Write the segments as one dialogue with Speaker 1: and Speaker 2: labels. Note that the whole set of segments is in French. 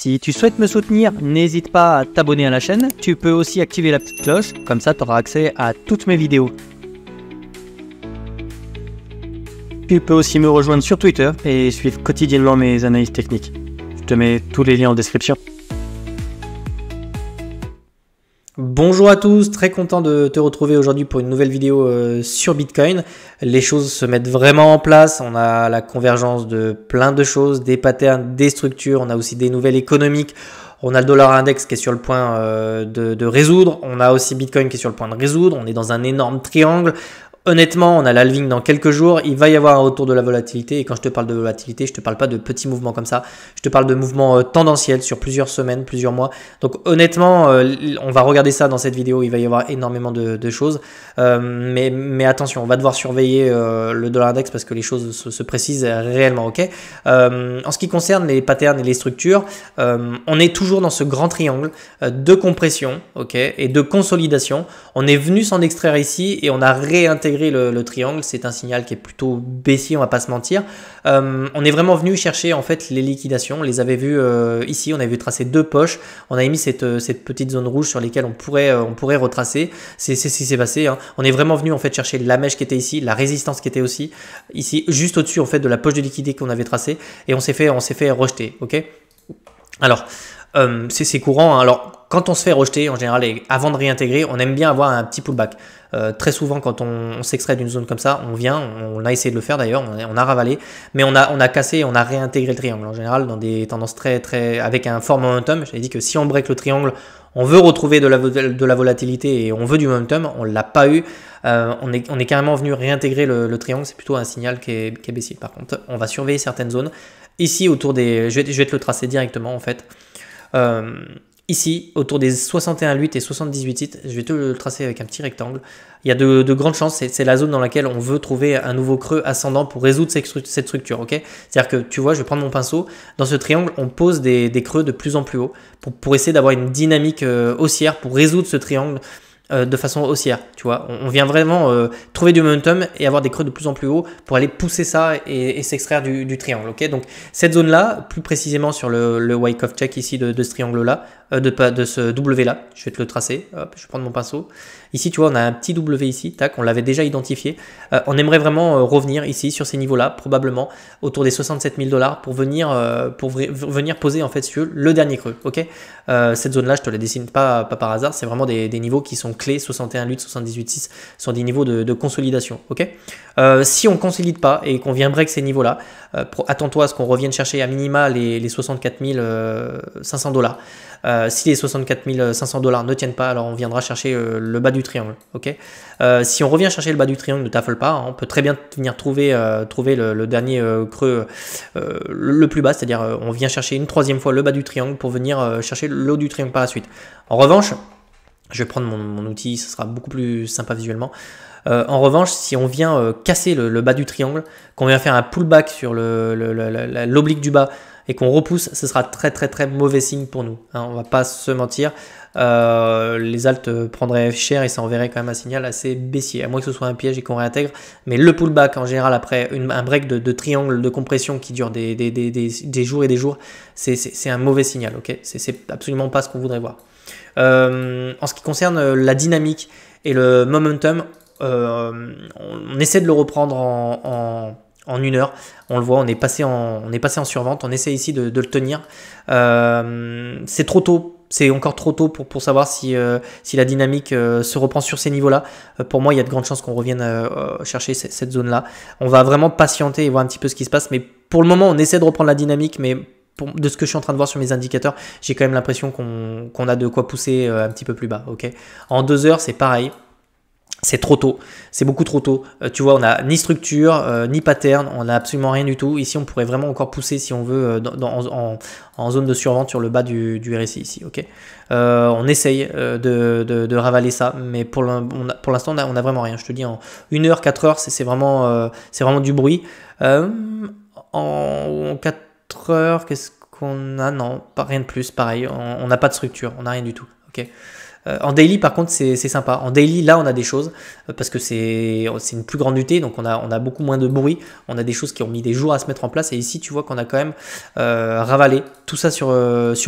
Speaker 1: Si tu souhaites me soutenir, n'hésite pas à t'abonner à la chaîne. Tu peux aussi activer la petite cloche, comme ça tu auras accès à toutes mes vidéos. Tu peux aussi me rejoindre sur Twitter et suivre quotidiennement mes analyses techniques. Je te mets tous les liens en description.
Speaker 2: Bonjour à tous, très content de te retrouver aujourd'hui pour une nouvelle vidéo sur Bitcoin. Les choses se mettent vraiment en place, on a la convergence de plein de choses, des patterns, des structures, on a aussi des nouvelles économiques. On a le dollar index qui est sur le point de résoudre, on a aussi Bitcoin qui est sur le point de résoudre, on est dans un énorme triangle. Honnêtement, on a l'halving dans quelques jours, il va y avoir un retour de la volatilité et quand je te parle de volatilité, je te parle pas de petits mouvements comme ça, je te parle de mouvements tendanciels sur plusieurs semaines, plusieurs mois. Donc honnêtement, on va regarder ça dans cette vidéo, il va y avoir énormément de choses, mais attention, on va devoir surveiller le dollar index parce que les choses se précisent réellement, ok. En ce qui concerne les patterns et les structures, on est toujours dans ce grand triangle de compression, ok, et de consolidation. On est venu s'en extraire ici et on a réintégré le triangle, c'est un signal qui est plutôt baissier, on va pas se mentir. On est vraiment venu chercher en fait les liquidations, on les avait vues ici, on avait vu tracer deux poches, on avait mis cette petite zone rouge sur lesquelles on pourrait retracer, c'est ce qui s'est passé, hein. On est vraiment venu en fait chercher la mèche qui était ici, la résistance qui était aussi ici, juste au-dessus en fait de la poche de liquidité qu'on avait tracée et on s'est fait rejeter, ok. Alors c'est courant, hein. Alors quand on se fait rejeter en général et avant de réintégrer, on aime bien avoir un petit pullback. Très souvent quand on s'extrait d'une zone comme ça, on a essayé de le faire d'ailleurs, on a ravalé, mais on a cassé, on a réintégré le triangle en général dans des tendances très avec un fort momentum. J'avais dit que si on break le triangle, on veut retrouver de la volatilité et on veut du momentum, on l'a pas eu. On est carrément venu réintégrer le triangle, c'est plutôt un signal qui est baissier. Par contre, on va surveiller certaines zones. Ici autour des, je vais te le tracer directement en fait. Ici, autour des 61,8 et 78,8, je vais te le tracer avec un petit rectangle. Il y a de grandes chances, c'est la zone dans laquelle on veut trouver un nouveau creux ascendant pour résoudre cette structure. Ok, c'est-à-dire que tu vois, je vais prendre mon pinceau. Dans ce triangle, on pose des creux de plus en plus haut pour essayer d'avoir une dynamique haussière pour résoudre ce triangle de façon haussière. Tu vois, on vient vraiment trouver du momentum et avoir des creux de plus en plus haut pour aller pousser ça et s'extraire du triangle. Ok, donc cette zone-là, plus précisément sur le Wyckoff check ici de ce triangle-là, de ce W là, je vais te le tracer, hop, je vais prendre mon pinceau. Ici tu vois on a un petit W ici, tac, on l'avait déjà identifié. On aimerait vraiment revenir ici sur ces niveaux-là, probablement autour des 67 000 $ pour venir poser en fait sur le dernier creux, ok. Cette zone-là je te la dessine pas par hasard, c'est vraiment des niveaux qui sont clés, 61,8, 78,6 sont des niveaux de consolidation, ok. Si on consolide pas et qu'on vient break ces niveaux-là, attends-toi à ce qu'on revienne chercher à minima les 64 500 $. Si les 64 500 $ ne tiennent pas, alors on viendra chercher le bas du triangle. Ok. Si on revient chercher le bas du triangle, ne t'affole pas, hein, on peut très bien venir trouver le dernier creux le plus bas, c'est-à-dire on vient chercher une troisième fois le bas du triangle pour venir chercher le haut du triangle par la suite. En revanche, je vais prendre mon outil, ce sera beaucoup plus sympa visuellement. En revanche, si on vient casser le bas du triangle, qu'on vient faire un pullback sur l'oblique du bas et qu'on repousse, ce sera très mauvais signe pour nous, hein, on va pas se mentir. Les alts prendraient cher et ça enverrait quand même un signal assez baissier, à moins que ce soit un piège et qu'on réintègre. Mais le pullback en général après un break de triangle de compression qui dure des jours et des jours, c'est un mauvais signal, ok. C'est absolument pas ce qu'on voudrait voir. En ce qui concerne la dynamique et le momentum, on essaie de le reprendre en une heure. On le voit, on est passé en survente. On essaie ici de le tenir. C'est trop tôt. C'est encore trop tôt pour savoir si la dynamique se reprend sur ces niveaux-là. Pour moi, il y a de grandes chances qu'on revienne chercher cette zone-là. On va vraiment patienter et voir un petit peu ce qui se passe. Mais pour le moment, on essaie de reprendre la dynamique. Mais de ce que je suis en train de voir sur mes indicateurs, j'ai quand même l'impression qu'on a de quoi pousser un petit peu plus bas. Okay. En 2 heures, c'est pareil. C'est trop tôt, c'est beaucoup trop tôt. Tu vois, on n'a ni structure, ni pattern, on n'a absolument rien du tout. Ici, on pourrait vraiment encore pousser si on veut en zone de survente sur le bas du RSI ici. Ok. On essaye de ravaler ça, mais pour l'instant, on a vraiment rien. Je te dis, en 1 heure, 4 heures, c'est vraiment du bruit. En 4 heures, qu'est-ce qu'on a? Non, pas rien de plus. Pareil, on n'a pas de structure, on n'a rien du tout. Ok. En daily, par contre, c'est sympa. En daily, là, on a des choses parce que c'est une plus grande UT, donc on a beaucoup moins de bruit. On a des choses qui ont mis des jours à se mettre en place. Et ici, tu vois qu'on a quand même ravalé tout ça sur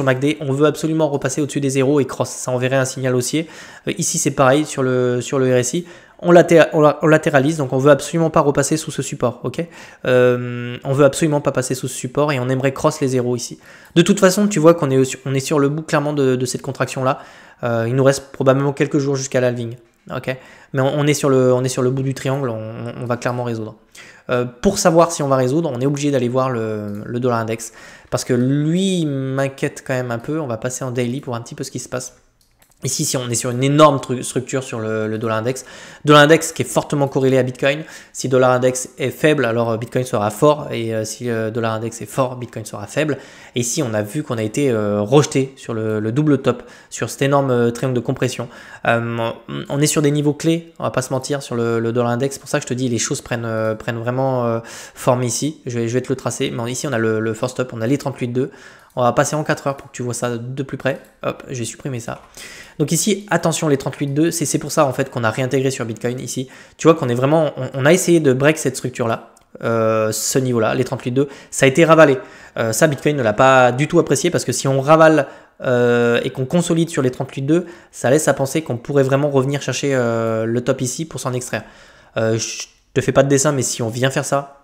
Speaker 2: MACD. On veut absolument repasser au-dessus des zéros et cross. Ça enverrait un signal haussier. Ici, c'est pareil sur le RSI. On latéralise, donc on veut absolument pas repasser sous ce support, ok. On veut absolument pas passer sous ce support et on aimerait cross les zéros ici. De toute façon, tu vois qu'on est sur le bout clairement de cette contraction-là. Il nous reste probablement quelques jours jusqu'à l'halving, ok. Mais on est sur le bout du triangle, on va clairement résoudre. Pour savoir si on va résoudre, on est obligé d'aller voir le dollar index parce que lui m'inquiète quand même un peu. On va passer en daily pour un petit peu ce qui se passe. Ici, si on est sur une énorme structure sur le dollar index qui est fortement corrélé à Bitcoin. Si le dollar index est faible, alors Bitcoin sera fort. Et si le dollar index est fort, Bitcoin sera faible. Et ici, on a vu qu'on a été rejeté sur le double top, sur cet énorme triangle de compression. On est sur des niveaux clés, on va pas se mentir, sur le dollar index. C'est pour ça que je te dis, les choses prennent vraiment forme ici. Je vais te le tracer. Mais ici, on a le first stop, on a les 38,2. On va passer en 4 heures pour que tu vois ça de plus près. Hop, j'ai supprimé ça. Donc ici, attention, les 38,2, c'est pour ça en fait qu'on a réintégré sur Bitcoin ici. Tu vois qu'on est vraiment, on a essayé de break cette structure-là, ce niveau-là, les 38,2. Ça a été ravalé. Ça, Bitcoin ne l'a pas du tout apprécié parce que si on ravale et qu'on consolide sur les 38,2, ça laisse à penser qu'on pourrait vraiment revenir chercher le top ici pour s'en extraire. Je te fais pas de dessin, mais si on vient faire ça,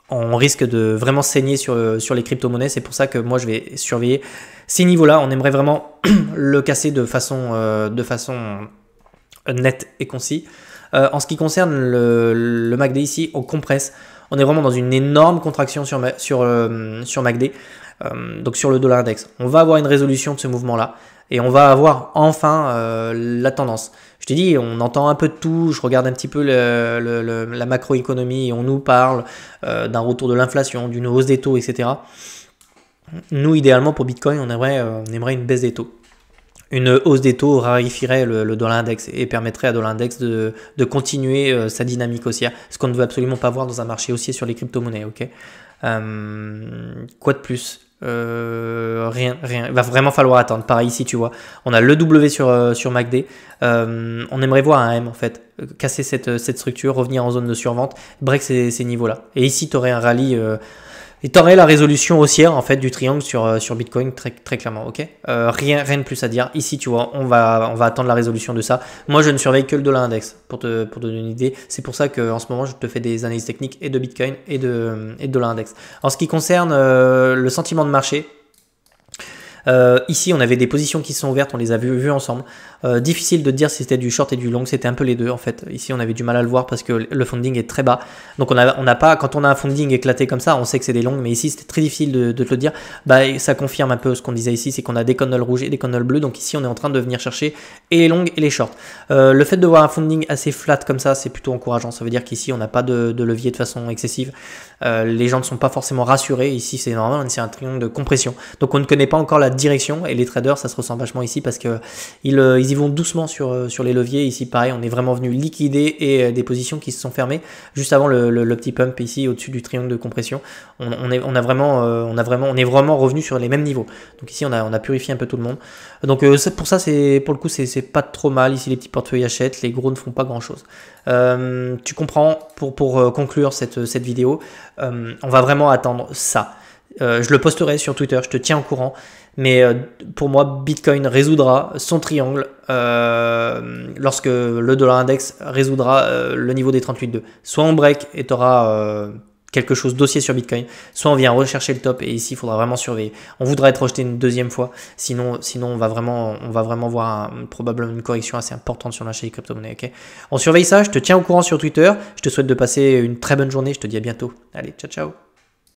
Speaker 2: on risque de vraiment saigner sur les crypto-monnaies. C'est pour ça que moi, je vais surveiller ces niveaux-là. On aimerait vraiment le casser de façon nette et concis. En ce qui concerne le MACD ici, on compresse. On est vraiment dans une énorme contraction sur MACD, donc sur le dollar index. On va avoir une résolution de ce mouvement-là et on va avoir enfin la tendance. Je t'ai dit, on entend un peu de tout, je regarde un petit peu la macroéconomie et on nous parle d'un retour de l'inflation, d'une hausse des taux, etc. Nous, idéalement, pour Bitcoin, on aimerait une baisse des taux. Une hausse des taux rarifierait le dollar index et permettrait à dollar index de continuer sa dynamique haussière, ce qu'on ne veut absolument pas voir dans un marché haussier sur les crypto-monnaies, ok. Quoi de plus? Rien. Il va vraiment falloir attendre. Pareil ici, tu vois, on a le W sur MACD. On aimerait voir un M en fait, casser cette structure, revenir en zone de survente, break ces niveaux-là. Et ici, tu aurais un rallye. Et tu aurais la résolution haussière en fait du triangle sur Bitcoin très clairement, ok. Rien de plus à dire. Ici, tu vois, on va attendre la résolution de ça. Moi, je ne surveille que le dollar index pour te donner une idée. C'est pour ça qu'en ce moment, je te fais des analyses techniques et de Bitcoin et de dollar index. En ce qui concerne le sentiment de marché, ici, on avait des positions qui se sont ouvertes, on les a vues ensemble. Difficile de dire si c'était du short et du long, c'était un peu les deux en fait. Ici, on avait du mal à le voir parce que le funding est très bas. Donc, on n'a pas, quand on a un funding éclaté comme ça, on sait que c'est des longues, mais ici, c'était très difficile de te le dire. Bah, ça confirme un peu ce qu'on disait ici, c'est qu'on a des candles rouges et des candles bleus. Donc, ici, on est en train de venir chercher et les longues et les shorts. Le fait de voir un funding assez flat comme ça, c'est plutôt encourageant. Ça veut dire qu'ici, on n'a pas de levier de façon excessive. Les gens ne sont pas forcément rassurés. Ici, c'est normal, c'est un triangle de compression. Donc, on ne connaît pas encore la direction et les traders, ça se ressent vachement ici parce que ils y vont doucement sur les leviers. Ici, pareil, on est vraiment venu liquider et des positions qui se sont fermées juste avant le petit pump ici au-dessus du triangle de compression. On est vraiment revenu sur les mêmes niveaux. Donc ici, on a purifié un peu tout le monde. Donc pour ça, pour le coup, c'est pas trop mal. Ici, les petits portefeuilles achètent, les gros ne font pas grand-chose. Tu comprends, pour conclure cette vidéo, on va vraiment attendre ça. Je le posterai sur Twitter, je te tiens au courant. Mais pour moi, Bitcoin résoudra son triangle lorsque le dollar index résoudra le niveau des 38,2. Soit on break et tu auras quelque chose d'haussier sur Bitcoin, soit on vient rechercher le top et ici, il faudra vraiment surveiller. On voudra être rejeté une deuxième fois, sinon on va vraiment voir probablement une correction assez importante sur le marché des crypto-monnaies. Okay, on surveille ça, je te tiens au courant sur Twitter. Je te souhaite de passer une très bonne journée, je te dis à bientôt. Allez, ciao ciao.